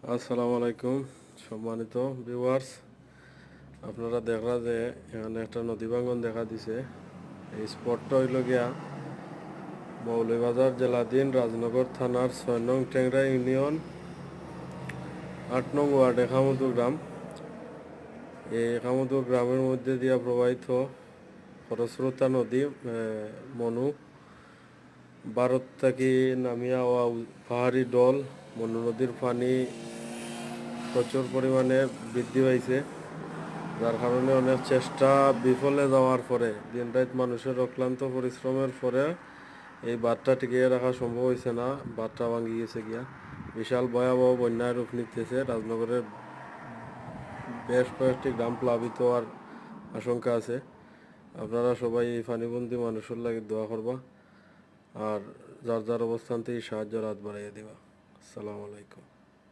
আসসালামু আলাইকুম সম্মানিত ভিউয়ার্স, আপনারা দেখরা যে এখানে একটা নদী ভাঙ্গন দেখা দিছে। এই স্পটটা হইল গিয়া মৌলভীবাজার জেলাধীন রাজনগর থানার ৬ নং টেংরা ইউনিয়ন ৮ নং ওয়ার্ড একামুদু গ্রাম। এই একামুদু গ্রামের মধ্যে দিয়া প্রবাহিত খরস্রোতা নদী মনু। ভারত থেকে নামিয়া হওয়া পাহাড়ি ডল মনু নদীর পানি প্রচুর পরিমাণে বৃদ্ধি পাইছে, যার কারণে অনেক চেষ্টা বিফলে যাওয়ার পরে দিনরাত মানুষের অক্লান্ত পরিশ্রমের পরে এই বাঁধটা টিকিয়ে রাখা সম্ভব হয়েছে না। বাঁধটা ভাঙি গেছে গিয়া বিশাল ভয়াবহ বন্যার রূপ নিতেছে। রাজনগরের বেশ কয়েকটি গ্রাম প্লাবিত হওয়ার আশঙ্কা আছে। আপনারা সবাই এই পানিবন্দী মানুষের লাগে দোয়া করবা আর যার যার অবস্থান থেকে সাহায্যের হাত বাড়াইয়া দিবা। আসসালামু আলাইকুম।